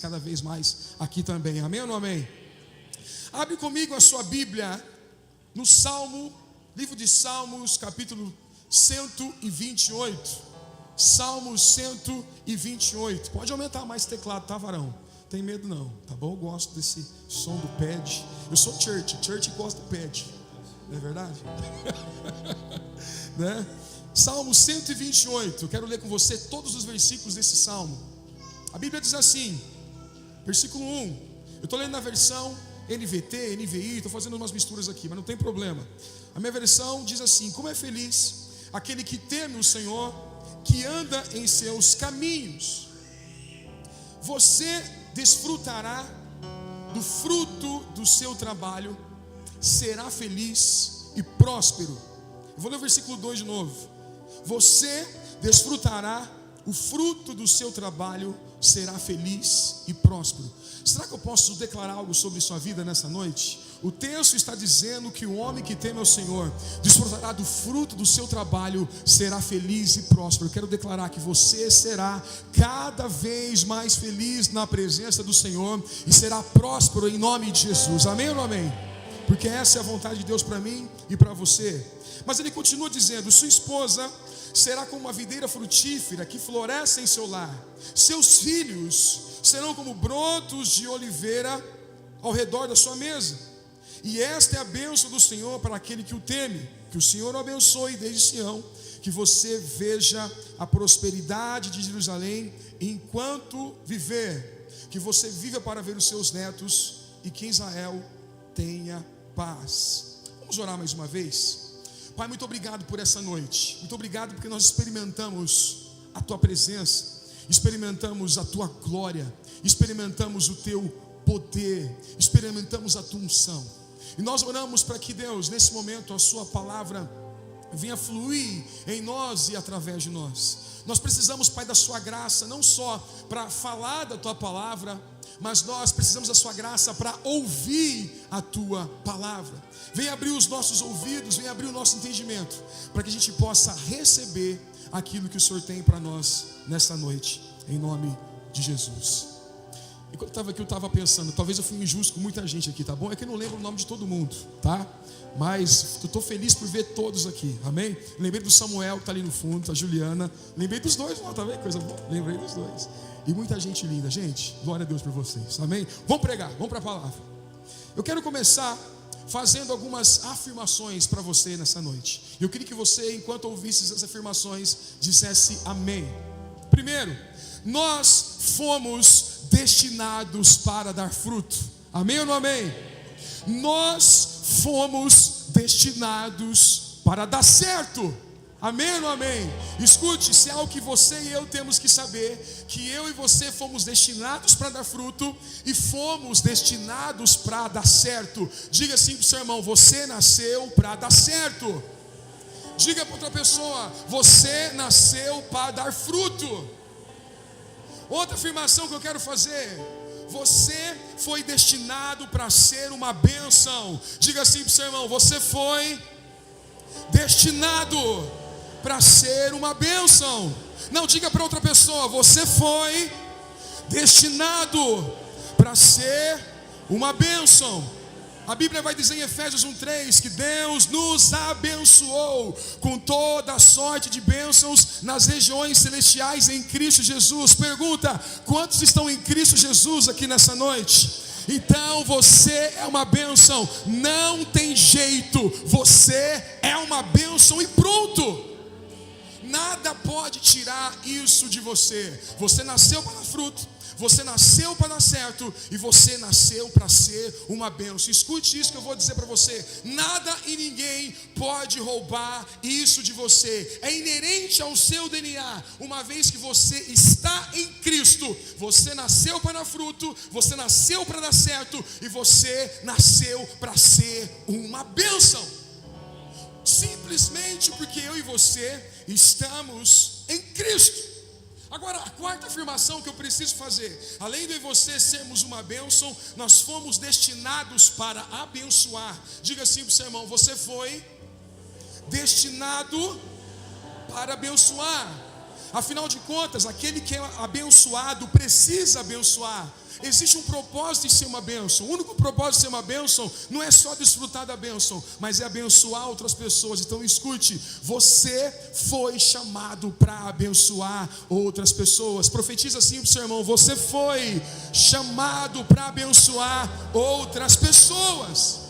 cada vez mais aqui também, amém ou não amém? Abre comigo a sua Bíblia no Salmo, livro de Salmos, capítulo 128, Salmo 128, pode aumentar mais o teclado, tá, varão? Tem medo não, tá bom? Eu gosto desse som do pad, eu sou church gosta do pad, não é verdade? Né? Salmo 128, eu quero ler com você todos os versículos desse salmo. A Bíblia diz assim, versículo 1, eu estou lendo na versão NVT, NVI, estou fazendo umas misturas aqui, mas não tem problema. A minha versão diz assim: como é feliz aquele que teme o Senhor, que anda em seus caminhos. Você desfrutará do fruto do seu trabalho, será feliz e próspero. Eu vou ler o versículo 2 de novo. Você desfrutará o fruto do seu trabalho, será feliz e próspero. Será que eu posso declarar algo sobre sua vida nessa noite? O texto está dizendo que o homem que teme ao Senhor desfrutará do fruto do seu trabalho, será feliz e próspero. Eu quero declarar que você será cada vez mais feliz na presença do Senhor e será próspero em nome de Jesus, amém ou não amém? Porque essa é a vontade de Deus para mim e para você. Mas ele continua dizendo: sua esposa será como uma videira frutífera que floresce em seu lar. Seus filhos serão como brotos de oliveira ao redor da sua mesa. E esta é a bênção do Senhor para aquele que o teme. Que o Senhor o abençoe desde Sião, que você veja a prosperidade de Jerusalém enquanto viver, que você viva para ver os seus netos e que Israel tenha paz. Vamos orar mais uma vez? Pai, muito obrigado por essa noite. Muito obrigado porque nós experimentamos a Tua presença, experimentamos a Tua glória, experimentamos o Teu poder, experimentamos a Tua unção. E nós oramos para que, Deus, nesse momento a Sua palavra venha fluir em nós e através de nós. Nós precisamos, Pai, da Sua graça, não só para falar da Tua palavra, mas nós precisamos da Sua graça para ouvir a Tua palavra. Vem abrir os nossos ouvidos, vem abrir o nosso entendimento, para que a gente possa receber aquilo que o Senhor tem para nós nessa noite, em nome de Jesus. Enquanto eu estava aqui, eu estava pensando, talvez eu fui injusto com muita gente aqui, tá bom? É que eu não lembro o nome de todo mundo, tá? Mas eu estou feliz por ver todos aqui, amém? Lembrei do Samuel que está ali no fundo, da Juliana, lembrei dos dois lá, tá vendo? Coisa boa, lembrei dos dois. E muita gente linda, gente, glória a Deus por vocês, amém? Vamos pregar, vamos para a palavra. Eu quero começar fazendo algumas afirmações para você nessa noite. Eu queria que você, enquanto ouvisse essas afirmações, dissesse amém. Primeiro, nós fomos destinados para dar fruto, amém ou não amém? Nós fomos destinados para dar certo, amém ou não amém? Escute, se é algo que você e eu temos que saber, que eu e você fomos destinados para dar fruto e fomos destinados para dar certo. Diga assim para o seu irmão: você nasceu para dar certo. Diga para outra pessoa: você nasceu para dar fruto. Outra afirmação que eu quero fazer: você foi destinado para ser uma bênção. Diga assim para o seu irmão: você foi destinado para ser uma bênção. Não, diga para outra pessoa: você foi destinado para ser uma bênção. A Bíblia vai dizer em Efésios 1:3 que Deus nos abençoou com toda a sorte de bênçãos nas regiões celestiais em Cristo Jesus. Pergunta: quantos estão em Cristo Jesus aqui nessa noite? Então você é uma bênção, não tem jeito, você é uma bênção e pronto. Nada pode tirar isso de você. Você nasceu para dar fruto, você nasceu para dar certo e você nasceu para ser uma bênção. Escute isso que eu vou dizer para você: nada e ninguém pode roubar isso de você. É inerente ao seu DNA. Uma vez que você está em Cristo, você nasceu para dar fruto, você nasceu para dar certo e você nasceu para ser uma bênção. Simplesmente porque eu e você estamos em Cristo. Agora, a quarta afirmação que eu preciso fazer: além de eu e você sermos uma bênção, nós fomos destinados para abençoar. Diga assim para o seu irmão: você foi destinado para abençoar. Afinal de contas, aquele que é abençoado precisa abençoar. Existe um propósito em ser uma bênção. O único propósito de ser uma bênção não é só desfrutar da bênção, mas é abençoar outras pessoas. Então escute, você foi chamado para abençoar outras pessoas. Profetiza assim para o seu irmão: você foi chamado para abençoar outras pessoas.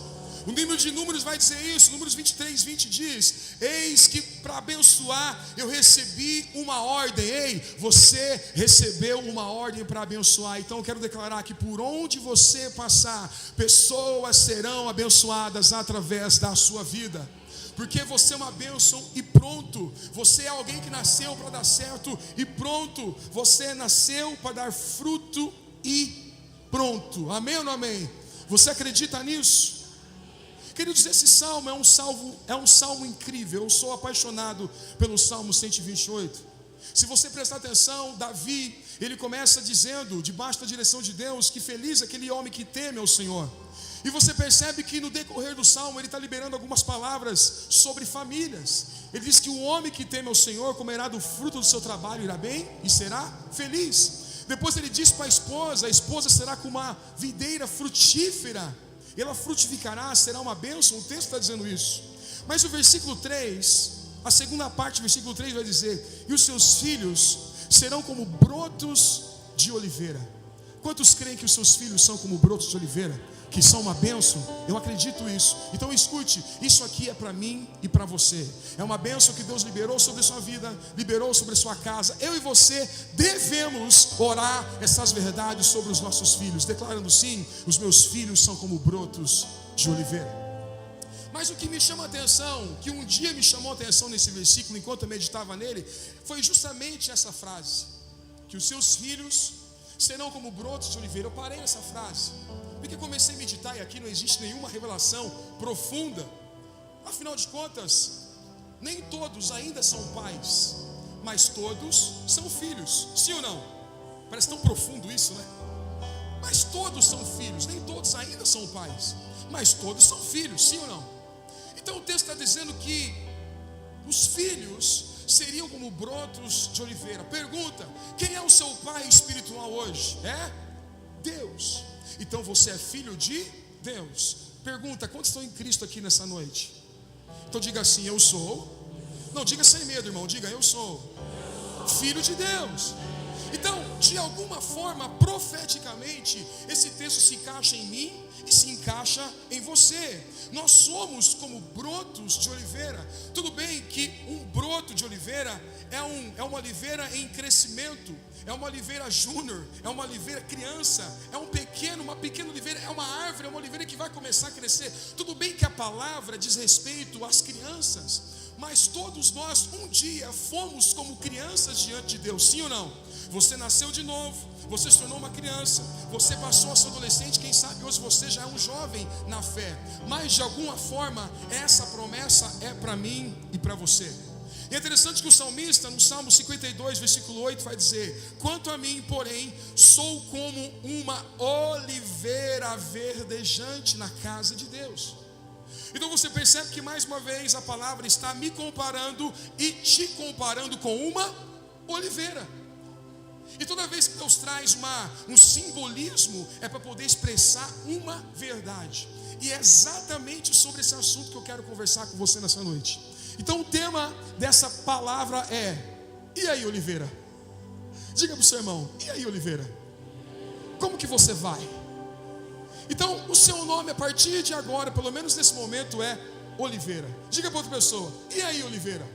O livro de Números vai dizer isso. Números 23, 20 diz: eis que para abençoar eu recebi uma ordem. Ei, você recebeu uma ordem para abençoar. Então eu quero declarar que por onde você passar, pessoas serão abençoadas através da sua vida. Porque você é uma bênção e pronto. Você é alguém que nasceu para dar certo e pronto. Você nasceu para dar fruto e pronto. Amém ou não amém? Você acredita nisso? Queridos, esse salmo é um salmo incrível. Eu sou apaixonado pelo Salmo 128. Se você prestar atenção, Davi, ele começa dizendo, debaixo da direção de Deus, que feliz aquele homem que teme ao Senhor. E você percebe que no decorrer do salmo ele está liberando algumas palavras sobre famílias. Ele diz que o homem que teme ao Senhor comerá do fruto do seu trabalho, irá bem e será feliz. Depois ele diz para a esposa será como uma videira frutífera, ela frutificará, será uma bênção. O texto está dizendo isso. Mas o versículo 3, a segunda parte do versículo 3 vai dizer: e os seus filhos serão como brotos de oliveira. Quantos creem que os seus filhos são como brotos de oliveira, que são uma bênção? Eu acredito isso. Então escute, isso aqui é para mim e para você. É uma bênção que Deus liberou sobre a sua vida, liberou sobre a sua casa. Eu e você devemos orar essas verdades sobre os nossos filhos, declarando sim: os meus filhos são como brotos de oliveira. Mas o que me chama a atenção, que um dia me chamou a atenção nesse versículo, enquanto eu meditava nele, foi justamente essa frase: que os seus filhos serão como brotos de oliveira. Eu parei nessa frase porque comecei a meditar, e aqui não existe nenhuma revelação profunda. Afinal de contas, nem todos ainda são pais, mas todos são filhos. Sim ou não? Parece tão profundo isso, né? Mas todos são filhos. Nem todos ainda são pais, mas todos são filhos. Sim ou não? Então o texto está dizendo que os filhos seriam como brotos de oliveira. Pergunta: quem é o seu pai espiritual hoje? É Deus. Então você é filho de Deus. Pergunta: quantos estão em Cristo aqui nessa noite? Então diga assim: eu sou. Não, diga sem medo, irmão. Diga: eu sou filho de Deus. Então, de alguma forma, profeticamente, esse texto se encaixa em mim e se encaixa em você. Nós somos como brotos de oliveira. Tudo bem que um broto de oliveira é uma oliveira em crescimento, é uma oliveira júnior, é uma oliveira criança, é uma pequena oliveira, é uma árvore, é uma oliveira que vai começar a crescer. Tudo bem que a palavra diz respeito às crianças, mas todos nós um dia fomos como crianças diante de Deus. Sim ou não? Você nasceu de novo, você se tornou uma criança, você passou a ser adolescente, quem sabe hoje você já é um jovem na fé. Mas de alguma forma essa promessa é para mim e para você. E é interessante que o salmista, no Salmo 52, versículo 8, vai dizer: quanto a mim, porém, sou como uma oliveira verdejante na casa de Deus. Então você percebe que mais uma vez a palavra está me comparando e te comparando com uma oliveira. E toda vez que Deus traz um simbolismo, é para poder expressar uma verdade. E é exatamente sobre esse assunto que eu quero conversar com você nessa noite. Então o tema dessa palavra é: e aí, oliveira? Diga para o seu irmão: e aí, oliveira? Como que você vai? Então o seu nome a partir de agora, pelo menos nesse momento, é oliveira. Diga para outra pessoa: e aí, oliveira?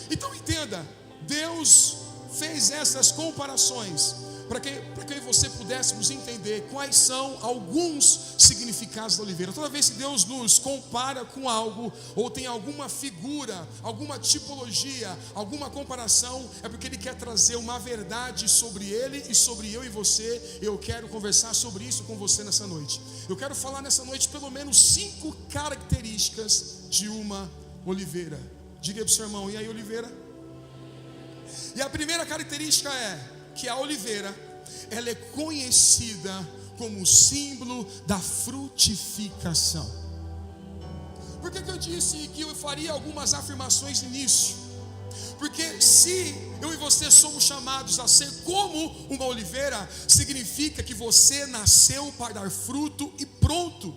Então entenda, Deus fez essas comparações para que eu e você pudéssemos entender quais são alguns significados da oliveira. Toda vez que Deus nos compara com algo, ou tem alguma figura, alguma tipologia, alguma comparação, é porque Ele quer trazer uma verdade sobre Ele e sobre eu e você. Eu quero conversar sobre isso com você nessa noite. Eu quero falar nessa noite pelo menos 5 características de uma oliveira. Diga para o seu irmão: e aí, oliveira? E a primeira característica é que a oliveira, ela é conhecida como símbolo da frutificação. Por que eu disse que eu faria algumas afirmações no início? Porque se eu e você somos chamados a ser como uma oliveira, significa que você nasceu para dar fruto e pronto.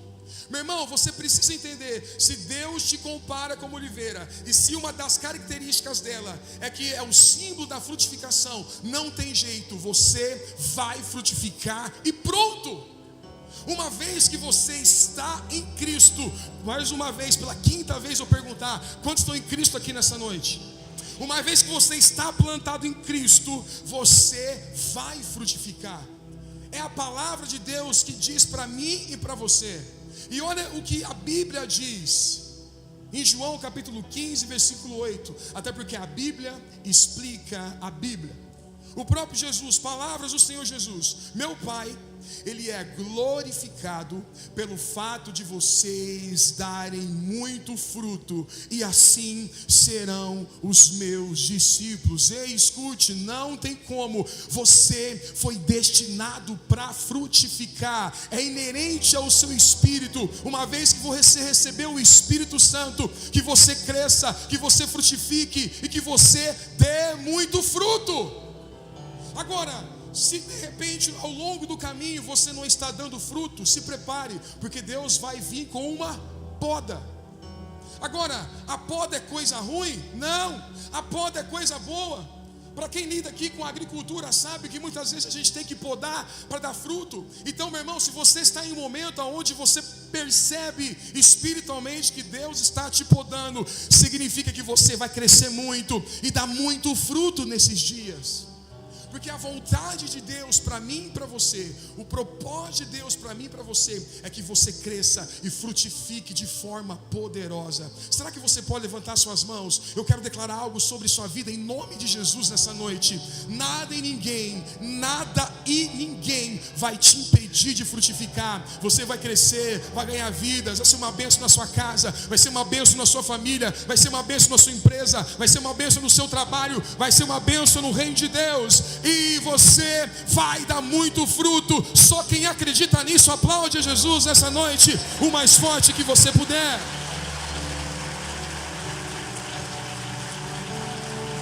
Meu irmão, você precisa entender, se Deus te compara como oliveira, e se uma das características dela é que é o símbolo da frutificação, não tem jeito, você vai frutificar e pronto. Uma vez que você está em Cristo, mais uma vez, pela quinta vez eu perguntar, quantos estão em Cristo aqui nessa noite? Uma vez que você está plantado em Cristo, você vai frutificar. É a palavra de Deus que diz para mim e para você. E olha o que a Bíblia diz em João capítulo 15, versículo 8. Até porque a Bíblia explica a Bíblia. O próprio Jesus, palavras do Senhor Jesus: meu Pai, Ele é glorificado pelo fato de vocês darem muito fruto, e assim serão os meus discípulos. Ei, escute, não tem como, você foi destinado para frutificar, é inerente ao seu espírito. Uma vez que você recebeu o Espírito Santo, que você cresça, que você frutifique e que você dê muito fruto. Agora, se de repente ao longo do caminho você não está dando fruto, se prepare, porque Deus vai vir com uma poda. Agora, a poda é coisa ruim? Não, a poda é coisa boa. Para quem lida aqui com agricultura sabe que muitas vezes a gente tem que podar para dar fruto. Então, meu irmão, se você está em um momento onde você percebe espiritualmente que Deus está te podando, significa que você vai crescer muito e dar muito fruto nesses dias. Porque a vontade de Deus para mim e para você, o propósito de Deus para mim e para você, é que você cresça e frutifique de forma poderosa. Será que você pode levantar suas mãos? Eu quero declarar algo sobre sua vida em nome de Jesus nessa noite. Nada e ninguém vai te impedir de frutificar. Você vai crescer, vai ganhar vidas, vai ser uma bênção na sua casa, vai ser uma bênção na sua família, vai ser uma bênção na sua empresa, vai ser uma bênção no seu trabalho, vai ser uma bênção no reino de Deus. E você vai dar muito fruto. Só quem acredita nisso, aplaude a Jesus nessa noite, o mais forte que você puder.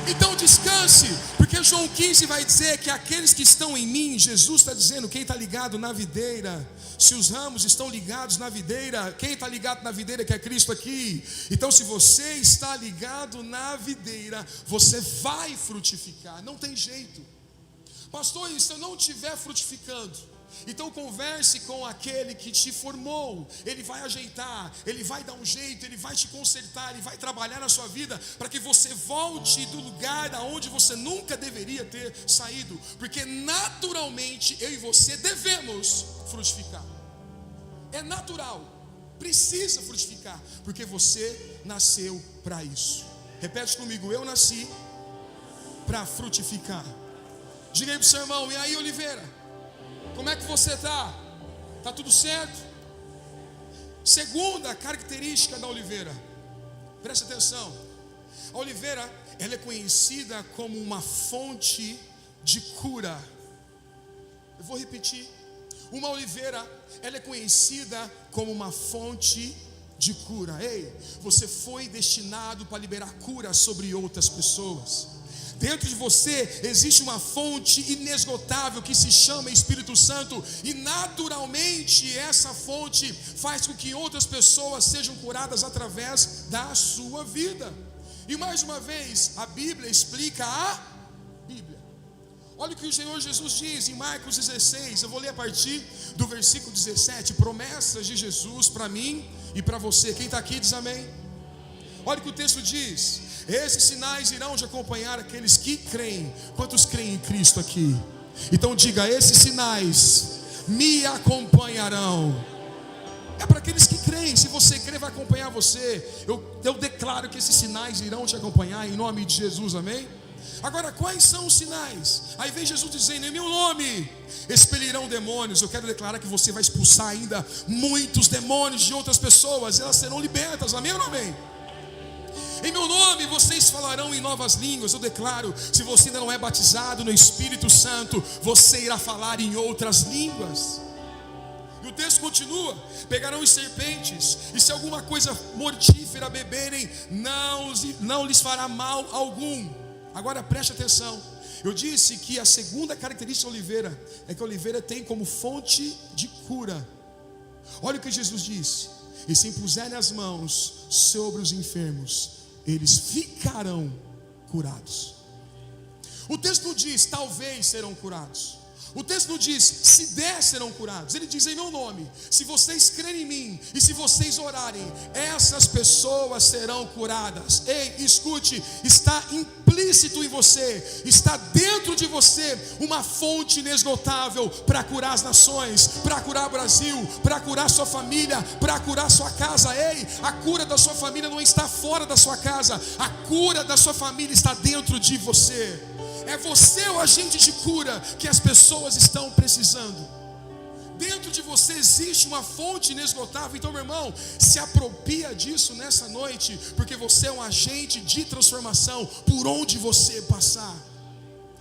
Então descanse, porque João 15 vai dizer que aqueles que estão em mim, Jesus está dizendo, quem está ligado na videira, se os ramos estão ligados na videira, quem está ligado na videira que é Cristo aqui? Então se você está ligado na videira, você vai frutificar, não tem jeito. Pastor, e se eu não estiver frutificando? Então converse com aquele que te formou. Ele vai ajeitar, ele vai dar um jeito, ele vai te consertar, ele vai trabalhar na sua vida para que você volte do lugar da onde você nunca deveria ter saído. Porque naturalmente eu e você devemos frutificar. É natural, precisa frutificar, porque você nasceu para isso. Repete comigo: eu nasci para frutificar. Diga aí para o seu irmão: e aí, Oliveira, como é que você está? Está tudo certo? Segunda característica da oliveira, preste atenção. A oliveira, ela é conhecida como uma fonte de cura. Eu vou repetir. Uma oliveira, ela é conhecida como uma fonte de cura. Ei, você foi destinado para liberar cura sobre outras pessoas. Dentro de você existe uma fonte inesgotável que se chama Espírito Santo, e naturalmente essa fonte faz com que outras pessoas sejam curadas através da sua vida. E mais uma vez, a Bíblia explica a Bíblia. Olha o que o Senhor Jesus diz em Marcos 16, eu vou ler a partir do versículo 17, promessas de Jesus para mim e para você. Quem está aqui diz amém. Olha o que o texto diz: esses sinais irão de acompanhar aqueles que creem. Quantos creem em Cristo aqui? Então diga: esses sinais me acompanharão. É para aqueles que creem. Se você crer, vai acompanhar você. Eu declaro que esses sinais irão te acompanhar em nome de Jesus, amém? Agora, quais são os sinais? Aí vem Jesus dizendo: em meu nome expelirão demônios. Eu quero declarar que você vai expulsar ainda muitos demônios de outras pessoas. Elas serão libertas, amém ou não amém? Em meu nome vocês falarão em novas línguas. Eu declaro, se você ainda não é batizado no Espírito Santo, você irá falar em outras línguas. E o texto continua: pegarão as serpentes, e se alguma coisa mortífera beberem, não lhes fará mal algum. Agora preste atenção. Eu disse que a segunda característica da oliveira é que a oliveira tem como fonte de cura. Olha o que Jesus disse: e se impuserem as mãos sobre os enfermos, eles ficarão curados. O texto não diz talvez serão curados. O texto não diz se der serão curados. Ele diz em meu nome, se vocês crerem em mim e se vocês orarem, essas pessoas serão curadas. Ei, escute, está implícito em você, está dentro de você uma fonte inesgotável para curar as nações, para curar o Brasil, para curar sua família, para curar sua casa. Ei, a cura da sua família não está fora da sua casa, a cura da sua família está dentro de você. É você o agente de cura que as pessoas estão precisando. Dentro de você existe uma fonte inesgotável. Então, meu irmão, se apropria disso nessa noite, porque você é um agente de transformação por onde você passar.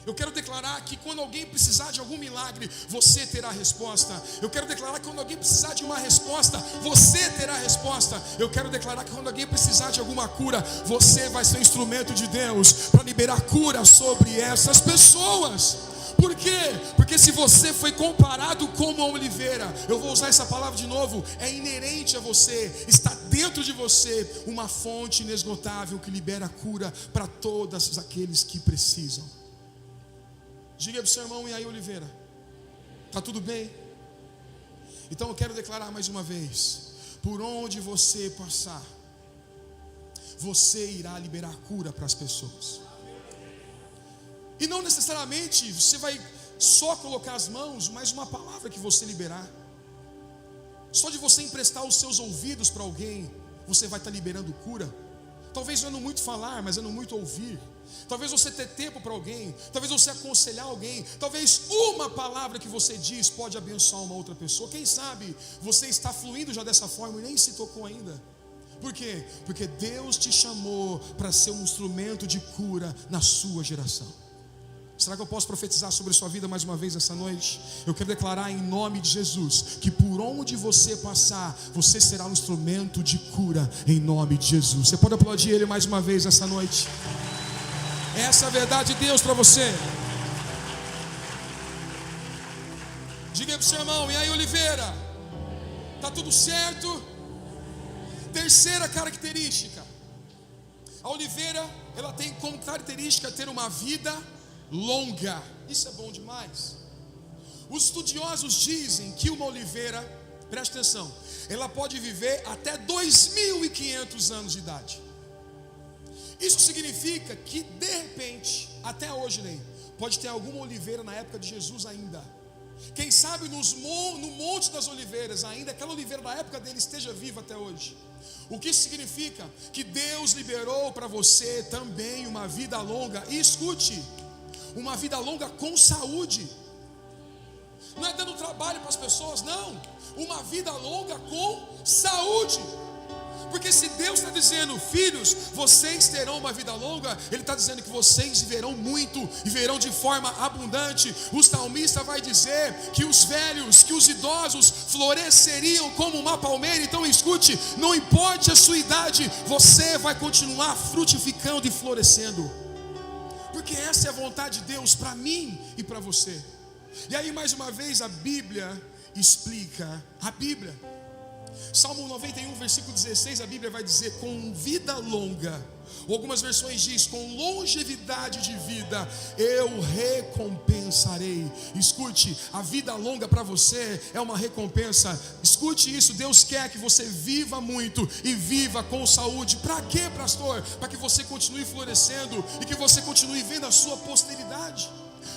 Eu quero declarar que quando alguém precisar de algum milagre, você terá resposta. Eu quero declarar que quando alguém precisar de uma resposta, você terá resposta. Eu quero declarar que quando alguém precisar de alguma cura, você vai ser um instrumento de Deus para liberar cura sobre essas pessoas. Por quê? Porque se você foi comparado como a oliveira, eu vou usar essa palavra de novo, é inerente a você, está dentro de você uma fonte inesgotável que libera cura para todos aqueles que precisam. Diga para o seu irmão: e aí, oliveira? Está tudo bem? Então eu quero declarar mais uma vez: por onde você passar, você irá liberar cura para as pessoas. E não necessariamente você vai só colocar as mãos, mas uma palavra que você liberar. Só de você emprestar os seus ouvidos para alguém, você vai estar liberando cura. Talvez não muito falar, mas não muito ouvir. Talvez você ter tempo para alguém, talvez você aconselhar alguém, talvez uma palavra que você diz pode abençoar uma outra pessoa. Quem sabe você está fluindo já dessa forma e nem se tocou ainda. Por quê? Porque Deus te chamou para ser um instrumento de cura na sua geração. Será que eu posso profetizar sobre a sua vida mais uma vez essa noite? Eu quero declarar em nome de Jesus que por onde você passar, você será um instrumento de cura em nome de Jesus. Você pode aplaudir Ele mais uma vez essa noite? Essa é a verdade de Deus para você. Diga para o seu irmão: e aí, oliveira? Está tudo certo? Terceira característica: a oliveira, ela tem como característica ter uma vida longa. Isso é bom demais. Os estudiosos dizem que uma oliveira, preste atenção, ela pode viver até 2.500 anos de idade. Isso significa que de repente, até hoje nem, pode ter alguma oliveira na época de Jesus ainda. Quem sabe no Monte das Oliveiras ainda, aquela oliveira da época dele esteja viva até hoje. O que significa? Que Deus liberou para você também uma vida longa. E escute, uma vida longa com saúde. Não é dando trabalho para as pessoas, não. Uma vida longa com saúde. Porque se Deus está dizendo: filhos, vocês terão uma vida longa, Ele está dizendo que vocês viverão muito, e viverão de forma abundante. O salmista vai dizer que os velhos, que os idosos floresceriam como uma palmeira. Então escute, não importa a sua idade, você vai continuar frutificando e florescendo. Porque essa é a vontade de Deus para mim e para você. E aí mais uma vez a Bíblia explica a Bíblia. Salmo 91, versículo 16, a Bíblia vai dizer: com vida longa, ou algumas versões diz: com longevidade de vida, eu recompensarei. Escute, a vida longa para você é uma recompensa. Escute isso, Deus quer que você viva muito e viva com saúde. Para quê, pastor? Para que você continue florescendo e que você continue vendo a sua posteridade.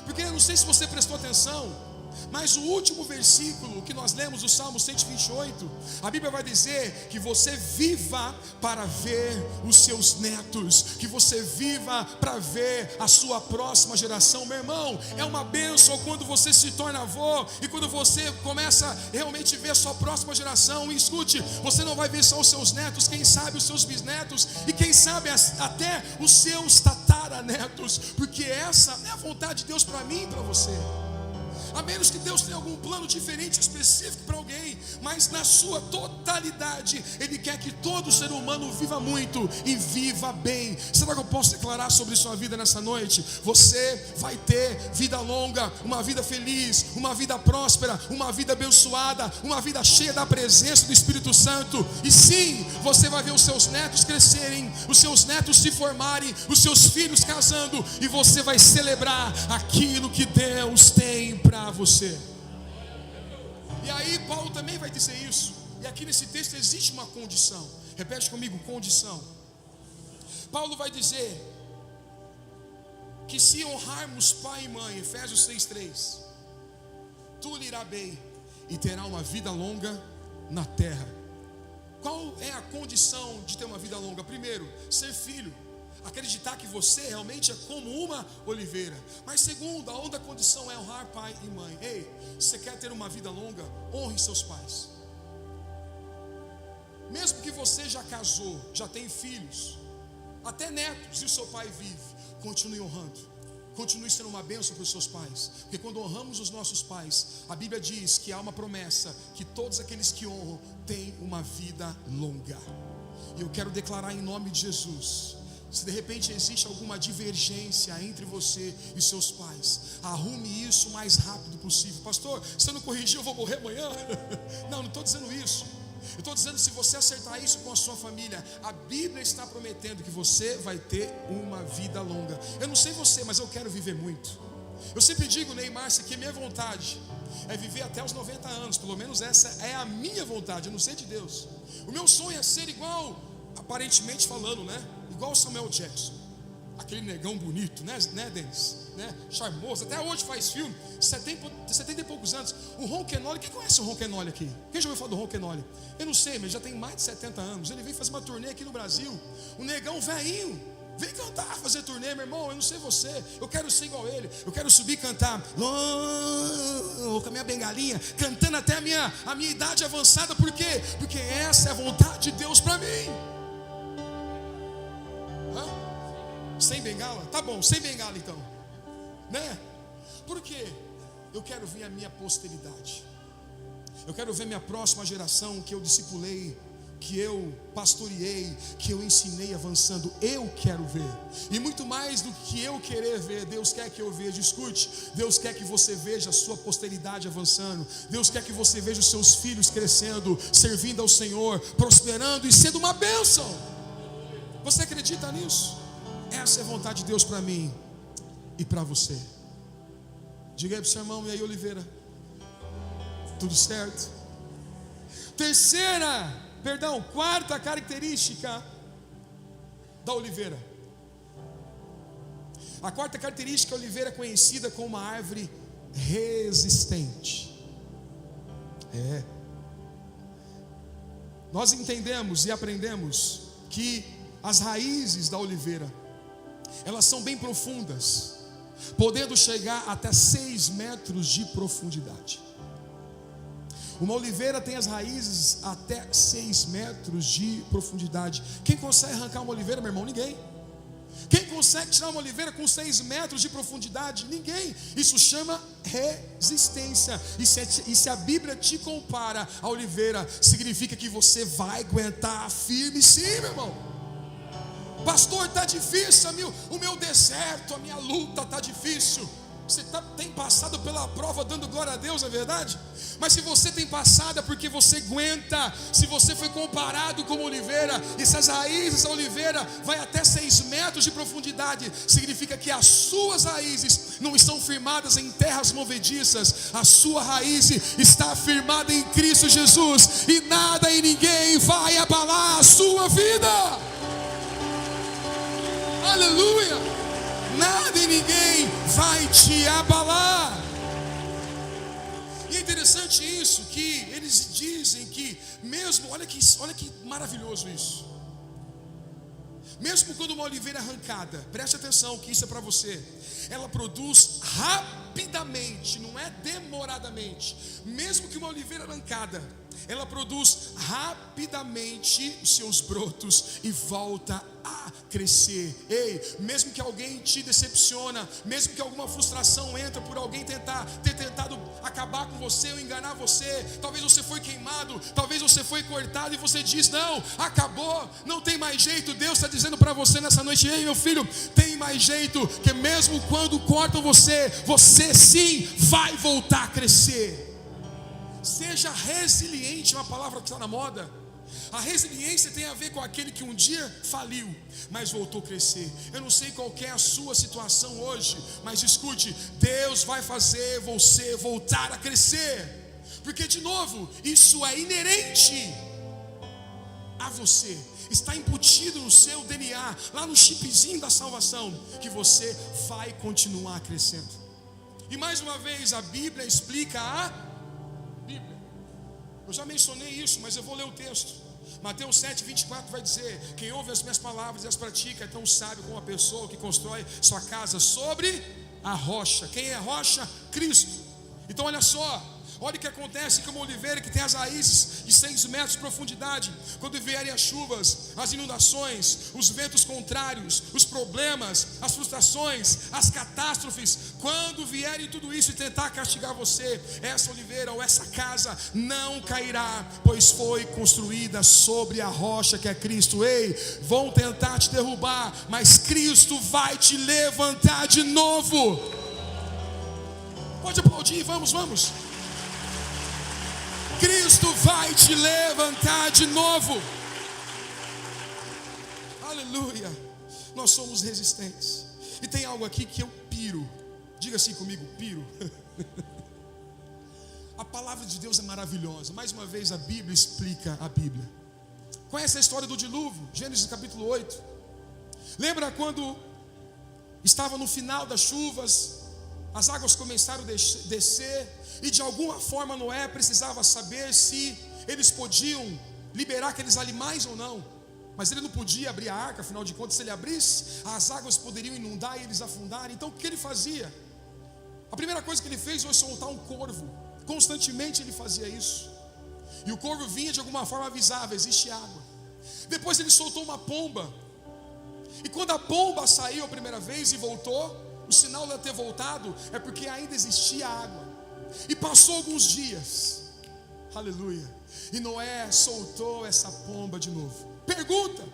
Porque eu não sei se você prestou atenção, mas o último versículo que nós lemos do Salmo 128, a Bíblia vai dizer que você viva para ver os seus netos, que você viva para ver a sua próxima geração. Meu irmão, é uma bênção quando você se torna avô e quando você começa a realmente ver a sua próxima geração. E escute, você não vai ver só os seus netos, quem sabe os seus bisnetos, e quem sabe até os seus tataranetos, porque essa é a vontade de Deus para mim e para você. A menos que Deus tenha algum plano diferente, específico para alguém, mas na sua totalidade, Ele quer que todo ser humano viva muito e viva bem. Será que eu posso declarar sobre sua vida nessa noite? Você vai ter vida longa, uma vida feliz, uma vida próspera, uma vida abençoada, uma vida cheia da presença do Espírito Santo. E sim, você vai ver os seus netos crescerem, os seus netos se formarem, os seus filhos casando, e você vai celebrar aquilo que Deus tem para você. E aí Paulo também vai dizer isso. E aqui nesse texto existe uma condição. Repete comigo, condição. Paulo vai dizer que se honrarmos pai e mãe, Efésios 6:3, tu lhe irá bem e terá uma vida longa na terra. Qual é a condição de ter uma vida longa? Primeiro, ser filho, acreditar que você realmente é como uma oliveira. Mas segundo, a outra condição é honrar pai e mãe. Ei, você quer ter uma vida longa? Honre seus pais. Mesmo que você já casou, já tem filhos, até netos, e o seu pai vive, continue honrando. Continue sendo uma bênção para os seus pais. Porque quando honramos os nossos pais, a Bíblia diz que há uma promessa, que todos aqueles que honram têm uma vida longa. E eu quero declarar em nome de Jesus: se de repente existe alguma divergência entre você e seus pais, arrume isso o mais rápido possível. Pastor, se eu não corrigir eu vou morrer amanhã? Não estou dizendo isso. Eu estou dizendo, se você acertar isso com a sua família, a Bíblia está prometendo que você vai ter uma vida longa. Eu não sei você, mas eu quero viver muito. Eu sempre digo, Neymar, que minha vontade é viver até os 90 anos. Pelo menos essa é a minha vontade, eu não sei de Deus. O meu sonho é ser igual, aparentemente falando, né? Igual o Samuel Jackson, aquele negão bonito, né Denis? Né? Charmoso, até hoje faz filme, 70 e poucos anos. O Ron Kenoly, quem conhece o Ron Kenoly aqui? Quem já ouviu falar do Ron Kenoly? Eu não sei, mas já tem mais de 70 anos. Ele veio fazer uma turnê aqui no Brasil. O negão velhinho vem cantar, fazer turnê, meu irmão. Eu não sei você, eu quero ser igual ele. Eu quero subir e cantar com a minha bengalinha, cantando até a minha idade avançada. Por quê? Porque essa é a vontade de Deus para mim. Sem bengala? Tá bom, sem bengala então, né? Por quê? Eu quero ver a minha posteridade. Eu quero ver minha próxima geração, que eu discipulei, que eu pastoreei, que eu ensinei avançando. Eu quero ver. E muito mais do que eu querer ver, Deus quer que eu veja. Escute, Deus quer que você veja a sua posteridade avançando. Deus quer que você veja os seus filhos crescendo, servindo ao Senhor, prosperando e sendo uma bênção. Você acredita nisso? Essa é a vontade de Deus para mim e para você. Diga aí para o seu irmão: e aí, Oliveira? Tudo certo? Quarta característica da oliveira. A quarta característica: a oliveira é conhecida como uma árvore resistente. Nós entendemos e aprendemos que as raízes da oliveira, elas são bem profundas, podendo chegar até 6 metros de profundidade. Uma oliveira tem as raízes até 6 metros de profundidade. Quem consegue arrancar uma oliveira, meu irmão? Ninguém. Quem consegue tirar uma oliveira com 6 metros de profundidade? Ninguém. Isso chama resistência. E se a Bíblia te compara a oliveira, significa que você vai aguentar firme, sim, meu irmão. Pastor, está difícil, o meu deserto, a minha luta está difícil. Você tem passado pela prova dando glória a Deus, é verdade? Mas se você tem passado é porque você aguenta. Se você foi comparado com oliveira, e se as raízes da oliveira vai até 6 metros de profundidade, significa que as suas raízes não estão firmadas em terras movediças. A sua raiz está firmada em Cristo Jesus, e nada e ninguém vai abalar a sua vida. Aleluia! Nada e ninguém vai te abalar. E é interessante isso, que eles dizem que mesmo, olha que maravilhoso isso. Mesmo quando uma oliveira é arrancada, preste atenção que isso é para você, ela produz rapidamente, não é demoradamente. Mesmo que uma oliveira arrancada, ela produz rapidamente os seus brotos e volta a crescer. Ei, mesmo que alguém te decepciona, mesmo que alguma frustração entra por alguém ter tentado acabar com você ou enganar você, talvez você foi queimado, talvez você foi cortado e você diz: não, acabou, não tem mais jeito. Deus está dizendo para você nessa noite: ei, meu filho, tem mais jeito, que mesmo quando cortam você, você sim vai voltar a crescer. Seja resiliente, é uma palavra que está na moda. A resiliência tem a ver com aquele que um dia faliu, mas voltou a crescer. Eu não sei qual é a sua situação hoje, mas escute, Deus vai fazer você voltar a crescer, porque de novo, isso é inerente a você, está embutido no seu DNA, lá no chipzinho da salvação, que você vai continuar crescendo. E mais uma vez, a Bíblia explica a Bíblia. Eu já mencionei isso, mas eu vou ler o texto. Mateus 7:24 vai dizer: quem ouve as minhas palavras e as pratica é tão sábio como a pessoa que constrói sua casa sobre a rocha. Quem é a rocha? Cristo. Então olha só, olha o que acontece com uma oliveira que tem as raízes de 6 metros de profundidade. Quando vierem as chuvas, as inundações, os ventos contrários, os problemas, as frustrações, as catástrofes, quando vierem tudo isso e tentar castigar você, essa oliveira ou essa casa não cairá, pois foi construída sobre a rocha que é Cristo. Ei, vão tentar te derrubar, mas Cristo vai te levantar de novo. Pode aplaudir, vamos. Cristo vai te levantar de novo. Aleluia. Nós somos resistentes. E tem algo aqui que eu piro. Diga assim comigo: piro. A palavra de Deus é maravilhosa. Mais uma vez a Bíblia explica a Bíblia. Conhece a história do dilúvio? Gênesis capítulo 8. Lembra quando estava no final das chuvas, as águas começaram a descer, e de alguma forma Noé precisava saber se eles podiam liberar aqueles animais ou não. Mas ele não podia abrir a arca, afinal de contas, se ele abrisse, as águas poderiam inundar e eles afundarem. Então o que ele fazia? A primeira coisa que ele fez foi soltar um corvo. Constantemente ele fazia isso. E o corvo vinha de alguma forma avisava: existe água. Depois ele soltou uma pomba. E quando a pomba saiu a primeira vez e voltou, o sinal de ter voltado é porque ainda existia água. E passou alguns dias, aleluia, e Noé soltou essa pomba de novo. Pergunta: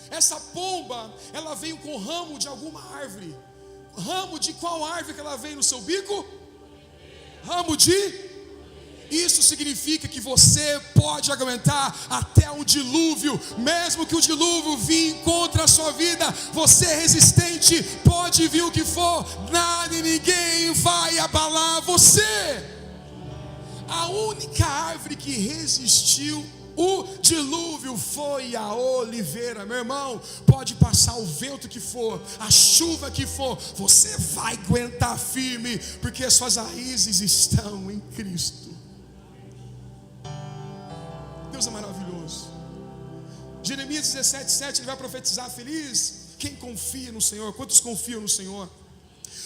essa pomba, ela veio com ramo de alguma árvore? Ramo de qual árvore que ela veio no seu bico? Ramo de... Isso significa que você pode aguentar até um dilúvio, mesmo que o dilúvio venha contra a sua vida. Você é resistente, pode vir o que for, nada e ninguém vai abalar você. A única árvore que resistiu o dilúvio foi a oliveira. Meu irmão, pode passar o vento que for, a chuva que for, você vai aguentar firme, porque as suas raízes estão em Cristo. Deus é maravilhoso. Jeremias 17:7, ele vai profetizar: feliz quem confia no Senhor. Quantos confiam no Senhor?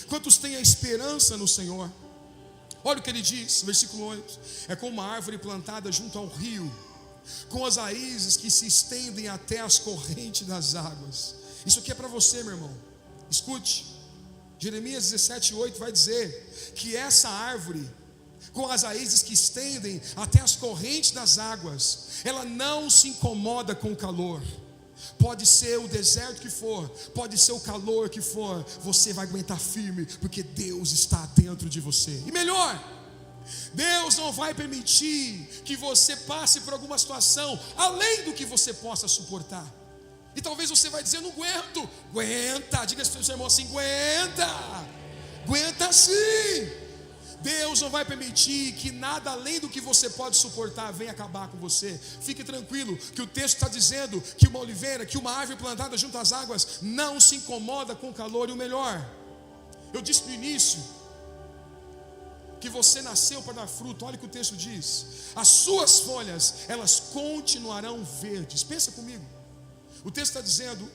Quantos têm a esperança no Senhor? Olha o que ele diz, versículo 8: é como uma árvore plantada junto ao rio, com as raízes que se estendem até as correntes das águas. Isso aqui é para você, meu irmão. Escute, Jeremias 17:8 vai dizer que essa árvore, com as raízes que estendem até as correntes das águas, ela não se incomoda com o calor. Pode ser o deserto que for, pode ser o calor que for, você vai aguentar firme, porque Deus está dentro de você. E melhor, Deus não vai permitir que você passe por alguma situação além do que você possa suportar. E talvez você vai dizer: não aguento. Aguenta, diga para o seu irmão assim: aguenta sim. Deus não vai permitir que nada além do que você pode suportar venha acabar com você. Fique tranquilo, que o texto está dizendo que uma oliveira, que uma árvore plantada junto às águas não se incomoda com o calor. E o melhor, eu disse no início que você nasceu para dar fruto. Olha o que o texto diz: as suas folhas, elas continuarão verdes. Pensa comigo, o texto está dizendo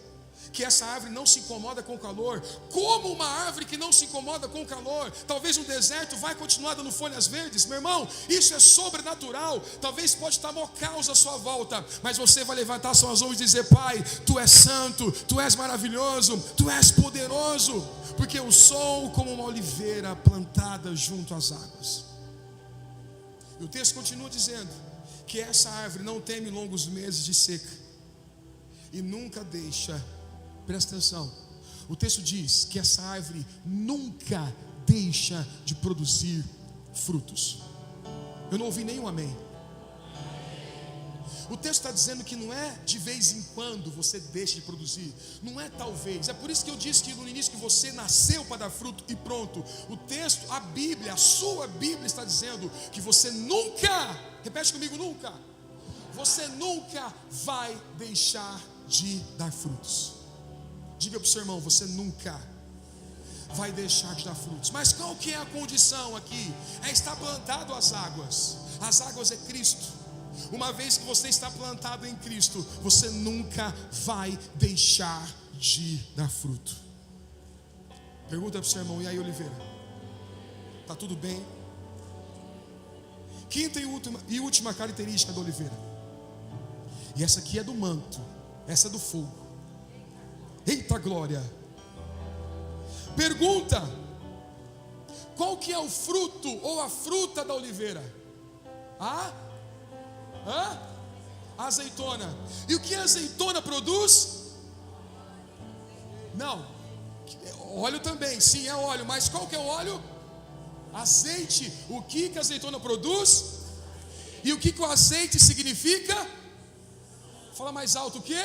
que essa árvore não se incomoda com o calor. Como uma árvore que não se incomoda com o calor, talvez no deserto vai continuar dando folhas verdes. Meu irmão, isso é sobrenatural. Talvez pode estar maior caos à sua volta, mas você vai levantar suas mãos e dizer: Pai, Tu és santo, Tu és maravilhoso, Tu és poderoso, porque eu sou como uma oliveira plantada junto às águas. E o texto continua dizendo que essa árvore não teme longos meses de seca e nunca deixa. Presta atenção, o texto diz que essa árvore nunca deixa de produzir frutos. Eu não ouvi nenhum amém. O texto está dizendo que não é de vez em quando você deixa de produzir, não é talvez. É por isso que eu disse que no início que você nasceu para dar fruto e pronto. O texto, a Bíblia, a sua Bíblia está dizendo que você nunca, repete comigo, nunca, você nunca vai deixar de dar frutos. Diga para o seu irmão: você nunca vai deixar de dar frutos. Mas qual que é a condição aqui? É estar plantado às águas. As águas é Cristo. Uma vez que você está plantado em Cristo, você nunca vai deixar de dar fruto. Pergunta para o seu irmão: e aí, Oliveira? Está tudo bem? Quinta e última característica da oliveira. E essa aqui é do manto, essa é do fogo. Eita glória! Pergunta: qual que é o fruto ou a fruta da oliveira? Azeitona. E o que a azeitona produz? Não, óleo também, sim, é óleo. Mas qual que é o óleo? Azeite. O que a azeitona produz? E o que o azeite significa? Fala mais alto, o quê?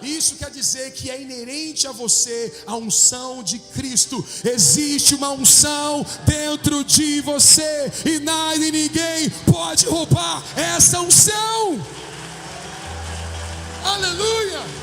Isso quer dizer que é inerente a você a unção de Cristo. Existe uma unção dentro de você e nada e ninguém pode roubar essa unção. Aleluia.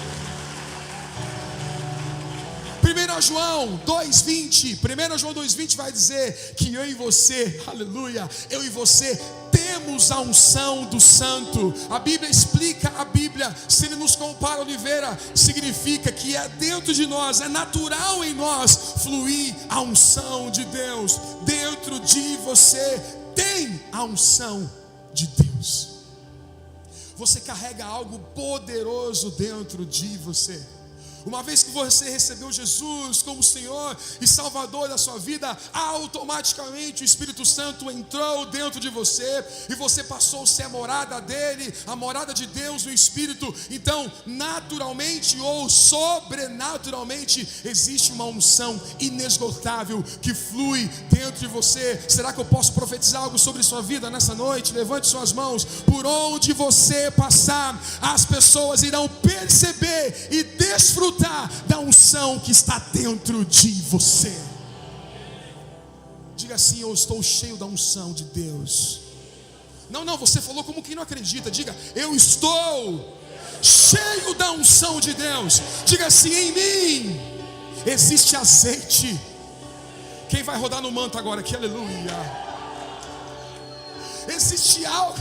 1 João 2,20, 1 João 2,20 vai dizer que eu e você, aleluia, eu e você temos a unção do santo. A Bíblia explica, a Bíblia, se ele nos compara a oliveira, significa que é dentro de nós, é natural em nós fluir a unção de Deus. Dentro de você tem a unção de Deus. Você carrega algo poderoso dentro de você. Uma vez que você recebeu Jesus como Senhor e Salvador da sua vida, automaticamente o Espírito Santo entrou dentro de você e você passou a ser a morada dele, a morada de Deus no Espírito. Então, naturalmente ou sobrenaturalmente, existe uma unção inesgotável que flui dentro de você. Será que eu posso profetizar algo sobre sua vida nessa noite? Levante suas mãos. Por onde você passar, as pessoas irão perceber e desfrutar da unção que está dentro de você. Diga assim: eu estou cheio da unção de Deus. Não, você falou como quem não acredita. Diga: eu estou cheio da unção de Deus. Diga assim: em mim existe azeite. Quem vai rodar no manto agora aqui? Aleluia. Existe algo.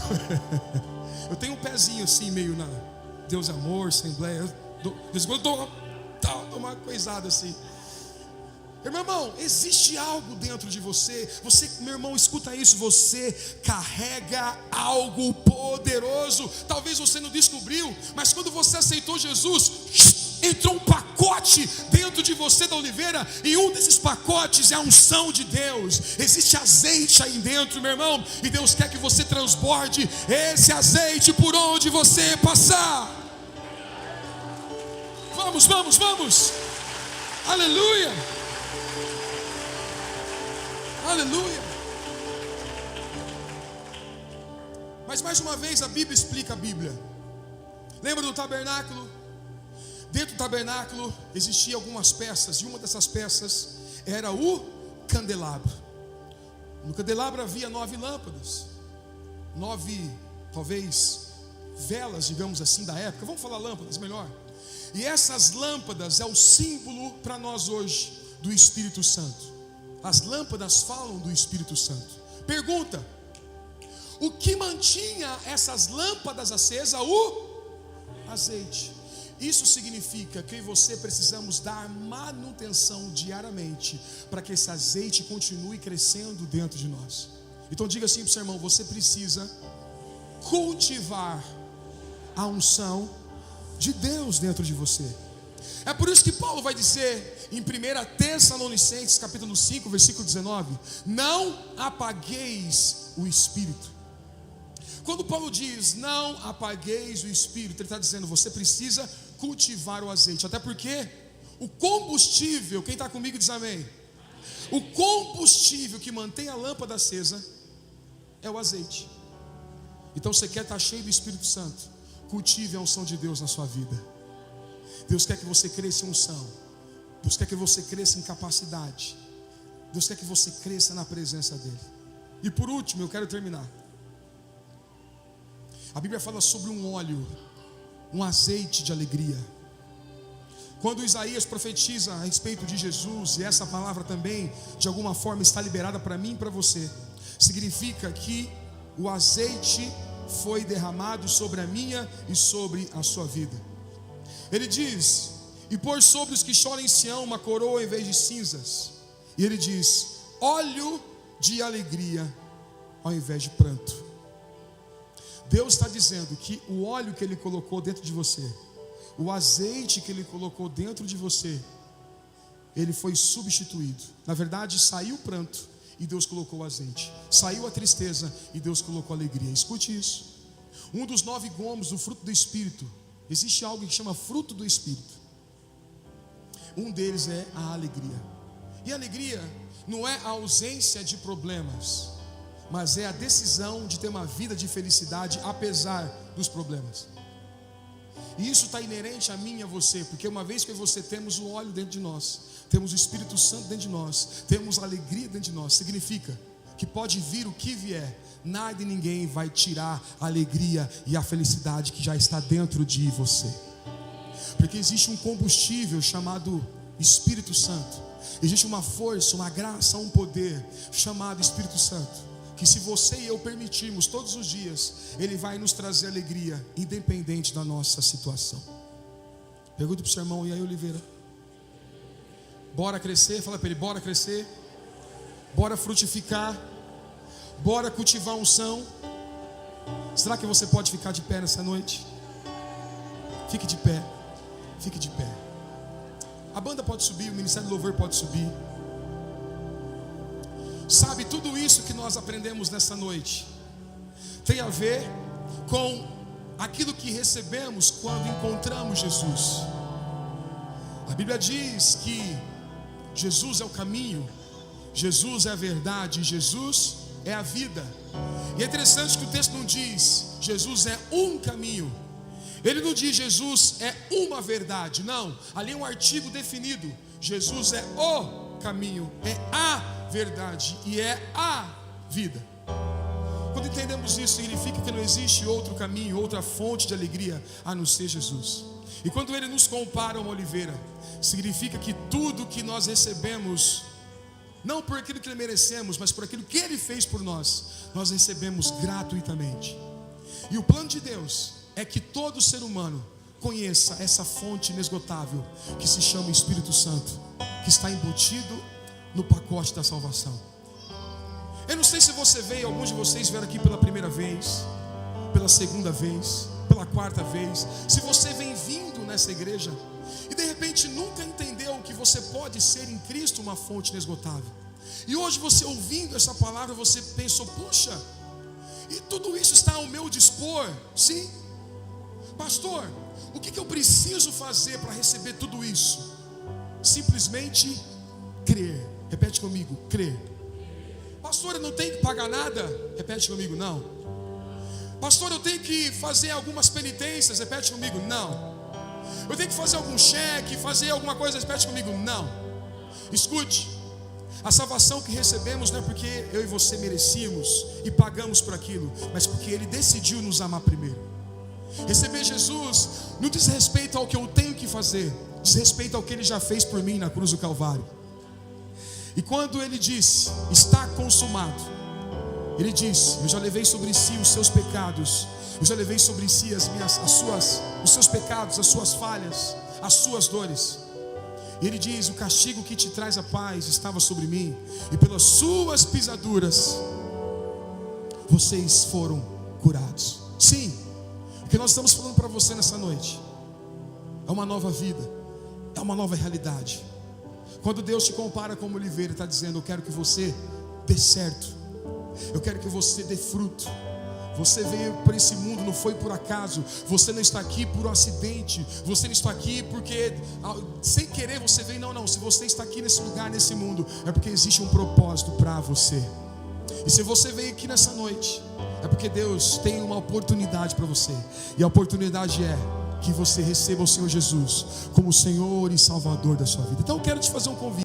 Eu tenho um pezinho assim meio na Deus Amor, Assembleia. Eu dou uma coisada assim. Meu irmão, existe algo dentro de você. Você, meu irmão, escuta isso. Você carrega algo poderoso. Talvez você não descobriu, mas quando você aceitou Jesus, entrou um pacote dentro de você da oliveira, e um desses pacotes é a unção de Deus. Existe azeite aí dentro, meu irmão, e Deus quer que você transborde esse azeite por onde você passar. Vamos. Aleluia. Aleluia. Mas mais uma vez a Bíblia explica a Bíblia. Lembra do tabernáculo? Dentro do tabernáculo existiam algumas peças, e uma dessas peças era o candelabro. No candelabro havia 9 lâmpadas, 9 talvez velas, digamos assim, da época. Vamos falar lâmpadas melhor. E essas lâmpadas é o símbolo para nós hoje do Espírito Santo. As lâmpadas falam do Espírito Santo. Pergunta: o que mantinha essas lâmpadas acesas? O azeite. Isso significa que eu e você precisamos dar manutenção diariamente para que esse azeite continue crescendo dentro de nós. Então diga assim para o seu irmão: você precisa cultivar a unção de Deus dentro de você. É por isso que Paulo vai dizer em 1 Tessalonicenses capítulo 5, versículo 19: não apagueis o Espírito. Quando Paulo diz não apagueis o Espírito, ele está dizendo: você precisa cultivar o azeite. Até porque o combustível, quem está comigo diz amém. O combustível que mantém a lâmpada acesa é o azeite. Então você quer estar cheio do Espírito Santo, cultive a unção de Deus na sua vida. Deus quer que você cresça em unção. Deus quer que você cresça em capacidade. Deus quer que você cresça na presença dEle. E por último, eu quero terminar. A Bíblia fala sobre um óleo, um azeite de alegria. Quando Isaías profetiza a respeito de Jesus, e essa palavra também de alguma forma está liberada para mim e para você, significa que o azeite foi derramado sobre a minha e sobre a sua vida. Ele diz: e pôr sobre os que choram em Sião uma coroa em vez de cinzas. E ele diz: óleo de alegria ao invés de pranto. Deus está dizendo que o óleo que Ele colocou dentro de você, o azeite que Ele colocou dentro de você, ele foi substituído. Na verdade, saiu o pranto e Deus colocou o azeite. Saiu a tristeza e Deus colocou a alegria. Escute isso. Um dos 9 gomos do fruto do Espírito, existe algo que chama fruto do Espírito. Um deles é a alegria. E a alegria não é a ausência de problemas, mas é a decisão de ter uma vida de felicidade apesar dos problemas. E isso está inerente a mim e a você, porque uma vez que você temos o óleo dentro de nós, temos o Espírito Santo dentro de nós, temos a alegria dentro de nós, significa que pode vir o que vier, nada e ninguém vai tirar a alegria e a felicidade que já está dentro de você. Porque existe um combustível chamado Espírito Santo. Existe uma força, uma graça, um poder chamado Espírito Santo, que se você e eu permitirmos todos os dias, ele vai nos trazer alegria, independente da nossa situação. Pergunta para o seu irmão: e aí, Oliveira? Bora crescer? Fala para ele: bora crescer, bora frutificar, bora cultivar unção. Será que você pode ficar de pé nessa noite? Fique de pé, fique de pé. A banda pode subir, o Ministério do Louvor pode subir. Sabe, tudo isso que nós aprendemos nessa noite tem a ver com aquilo que recebemos quando encontramos Jesus. A Bíblia diz que Jesus é o caminho, Jesus é a verdade, Jesus é a vida. E é interessante que o texto não diz Jesus é um caminho, ele não diz Jesus é uma verdade, não. Ali é um artigo definido: Jesus é o caminho, é a verdade e é a vida. Quando entendemos isso, significa que não existe outro caminho, outra fonte de alegria a não ser Jesus. E quando ele nos compara a uma oliveira, significa que tudo que nós recebemos, não por aquilo que merecemos, mas por aquilo que ele fez por nós, nós recebemos gratuitamente. E o plano de Deus é que todo ser humano conheça essa fonte inesgotável que se chama Espírito Santo, que está embutido no pacote da salvação. Eu não sei se você veio, alguns de vocês vieram aqui pela primeira vez, pela segunda vez, pela quarta vez. Se você vem vindo nessa igreja e de repente nunca entendeu que você pode ser em Cristo uma fonte inesgotável, e hoje você ouvindo essa palavra, você pensou: puxa, e tudo isso está ao meu dispor? Sim. Pastor, o que eu preciso fazer para receber tudo isso? Simplesmente crer. Repete comigo: crer. Pastor, eu não tenho que pagar nada? Repete comigo: não. Pastor, eu tenho que fazer algumas penitências? Repete comigo: não. Eu tenho que fazer algum cheque, fazer alguma coisa? Repete comigo: não. Escute, a salvação que recebemos não é porque eu e você merecíamos e pagamos por aquilo, mas porque Ele decidiu nos amar primeiro. Receber Jesus não diz respeito ao que eu tenho que fazer, diz respeito ao que Ele já fez por mim na cruz do Calvário. E quando Ele disse: está consumado, Ele disse: eu já levei sobre si os seus pecados, Eu já levei sobre si os seus pecados, as suas falhas, as suas dores. E ele diz: o castigo que te traz a paz estava sobre mim, e pelas suas pisaduras vocês foram curados. Sim, o que nós estamos falando para você nessa noite é uma nova vida, é uma nova realidade. Quando Deus te compara como oliveira, Ele está dizendo: eu quero que você dê certo, eu quero que você dê fruto. Você veio para esse mundo, não foi por acaso. Você não está aqui por um acidente. Você não está aqui porque sem querer você veio. Não, se você está aqui nesse lugar, nesse mundo, é porque existe um propósito para você. E se você veio aqui nessa noite, é porque Deus tem uma oportunidade para você. E a oportunidade é que você receba o Senhor Jesus como Senhor e Salvador da sua vida. Então eu quero te fazer um convite.